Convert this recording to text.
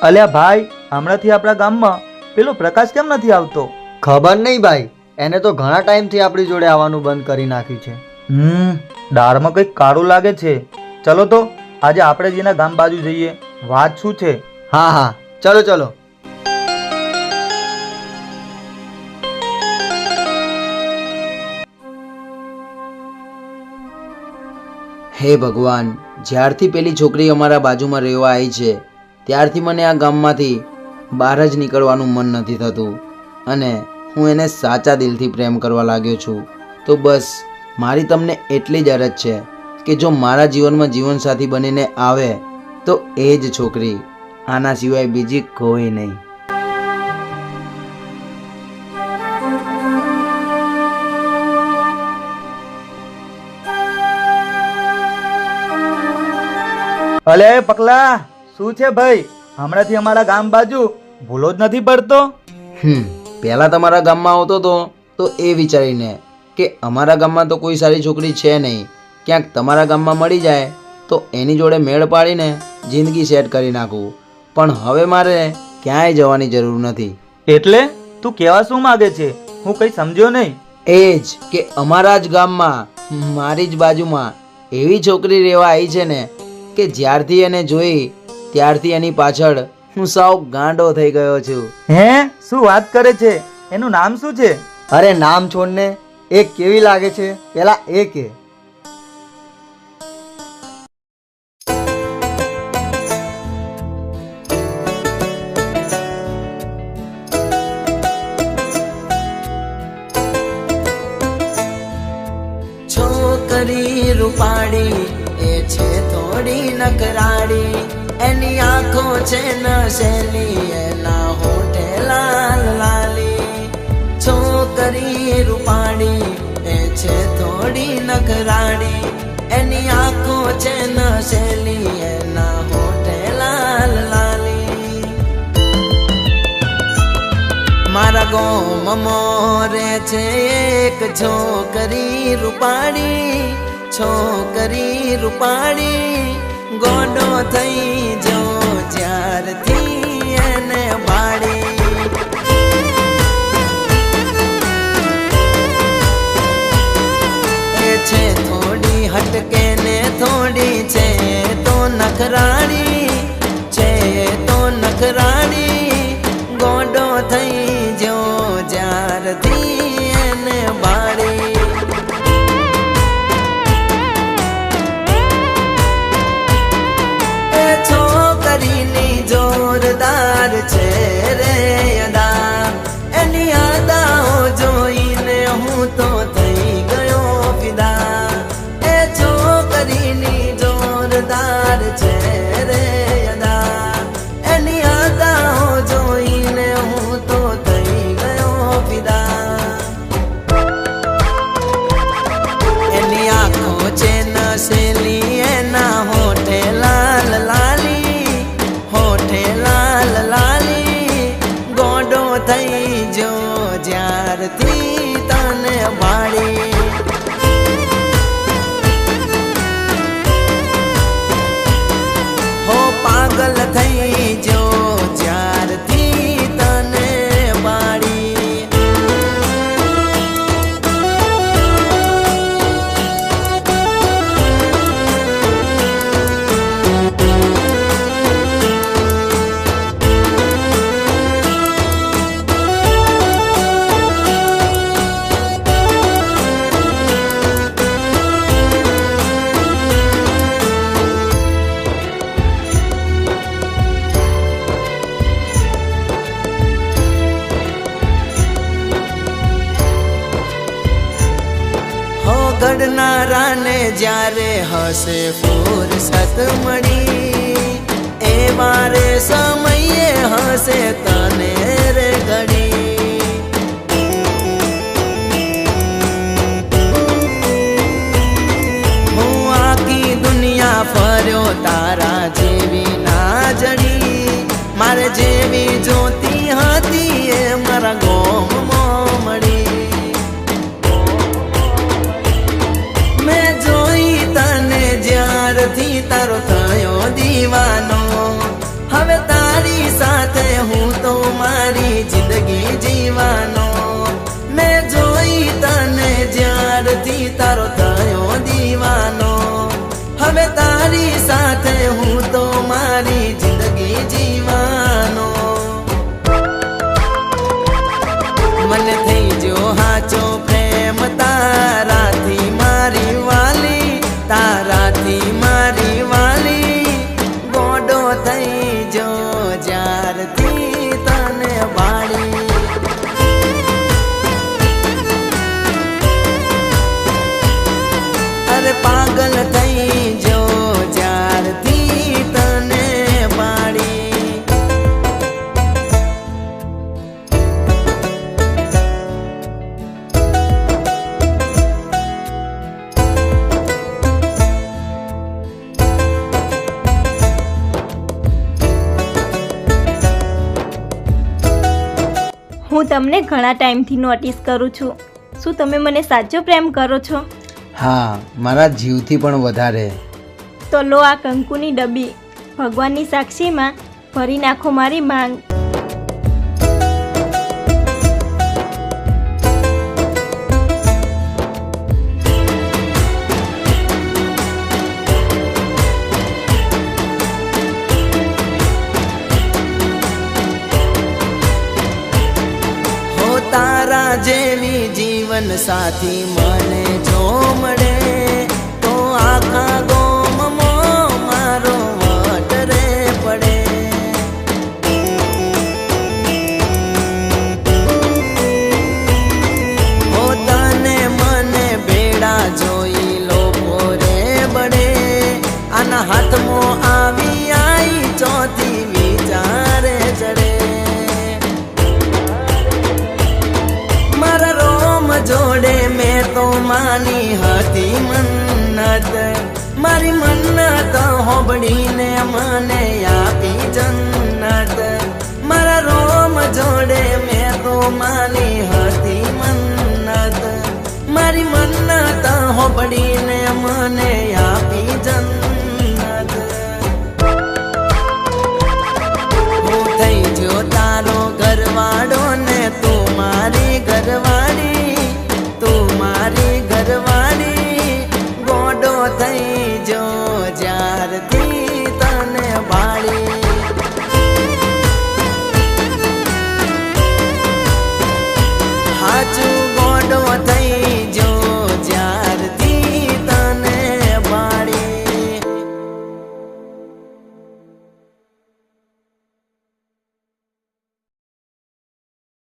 અલ્યા ભાઈ, હમણાંથી આપણા ગામમાં પેલો પ્રકાશ કેમ નથી આવતો? ખબર નહીં ભાઈ, એને તો ઘણા ટાઈમથી આપણી જોડે આવવાનું બંધ કરી નાખ્યું છે. દાળમાં કંઈક કાળું લાગે છે. ચલો તો આજે આપણે જ એના ગામ બાજુ જઈએ. વાત શું છે? હા હા, ચલો ચલો. હે ભગવાન, જ્યારથી પેલી છોકરી અમારા બાજુમાં રહેવા આવી છે ત્યારથી મને આ ગામમાંથી બહાર જ નીકળવાનું મન નથી થતું અને હું એને સાચા દિલથી પ્રેમ કરવા લાગ્યો છું. તો બસ મારી તમને એટલી જ અરજ છે કે જો મારા જીવનમાં જીવનસાથી બનીને આવે તો એ જ છોકરી, આના સિવાય બીજી કોઈ નહીં. અલે પકલા, શું છે ભાઈ? હમણાંથી અમારા ગામ બાજુ ભૂલો જ નથી પડતો. પહેલાં તમારા ગામમાં આવતો હતો તો એ વિચારીને કે અમારા ગામમાં તો કોઈ સારી છોકરી છે નહીં, ક્યાંક તમારા ગામમાં મળી જાય તો એની જોડે મેળ પાડીને જિંદગી સેટ કરી નાખું. પણ હવે મારે ક્યાંય જવાની જરૂર નથી. એટલે તું કહેવા શું માગે છે? હું કંઈ સમજ્યો નહીં. એ જ કે અમારા જ ગામમાં મારી જ બાજુમાં એવી છોકરી રહેવા આવી છે ને કે જ્યારથી એને જોઈ ત્યારથી એની પાછળ હું સાવ ગાંડો થઈ ગયો છું. હે, શું વાત કરે છે? એનું નામ શું છે? અરે નામ છોડને, એ કેવી લાગે છે પેલા એ કે. છોકરી રૂપાળી એ છે થોડી નકરાળી, એની આંખો છે નશેલી, એના હોઠે લાલ લાલી. છોકરી રૂપાળી એ છે થોડી નકરાળી, એની આંખો છે નશેલી, એના હોઠે લાલ લાલી. મારા ગામમાં રહે છે એક છોકરી રૂપાળી, છોકરી રૂપાળી, ગોડો થઈ જો જ્યારથી એને બાળી. એ છે થોડી હટકે ને થોડી છે તો નખરાળી, છે તો નખરાળી, ગોડો થઈ જો જ્યારથી એને બાળી. છોકરીની જોરદાર છે રે અદા, એની અદાઓ જોઈને હું તો થઈ ગયો ફિદા. એ છોકરીની જોરદાર છે રે અદા, એની અદાઓ જોઈને હું તો થઈ ગયો ફિદા. એની આંખો છે નશેલી, એના હોઠે લાલ લાલી, હોઠે લાલ લાલી, ગોડો થઈ જો જ્યારથી તને વાળી. હો પાગલ થઈ જો જ્યારથી તને વાળી. ગડનારાને જ્યારે હશે ફુરસત મળી, એ મારે સમયે હશે તને રે ઘડી. હું આખી દુનિયા ફર્યો તારા જેવી ના જડી, મારે જેવી જોતી હતી એ મારા ગોમમાં મળી. મેં જોઈ તને જ્યારથી તારો થયો દીવાનો, હવે તારી સાથે હું તો મારી જિંદગી જીવાનો. મેં જોઈ તને જ્યારથી તારો થયો દીવાનો, હવે તારી સાથે હું તો મારી જિંદગી જીવાનો. મને થઈ જો હાચો પ્રેમ તારાથી મારી વાલી, તારાથી મારી વાલી. ગોડો થઈ જો જ્યારથી તને વાળી. અરે પાગલ થઈ જો જ્યારથી તને પાડી. હું તમને ઘણા ટાઈમથી નોટિસ કરું છું. શું તમે મને સાચો પ્રેમ કરો છો? હા, મારા જીવથી પણ વધારે. તો લો આ કંકુની ડબ્બી, ભગવાનની સાક્ષીમાં ભરી નાખો મારી માંગ. તારા જેવી જીવન સાથી મને જો મળે તો આખા ગોમમાં મારો વટ રે પડે. હો તને મને બેડા જોઈ લોકો રે બડે, આના હાથમાં આવી આઈ ચોથી વિચારે ચડે. જોડે મેં તો માની હતી મન્નત, મારી મન્નત હોબળીને મને આપી જન્નત. મારા રોમ જોડે મેં તો માની હતી મન્નત, મારી મન્નત હોબળીને મને આપી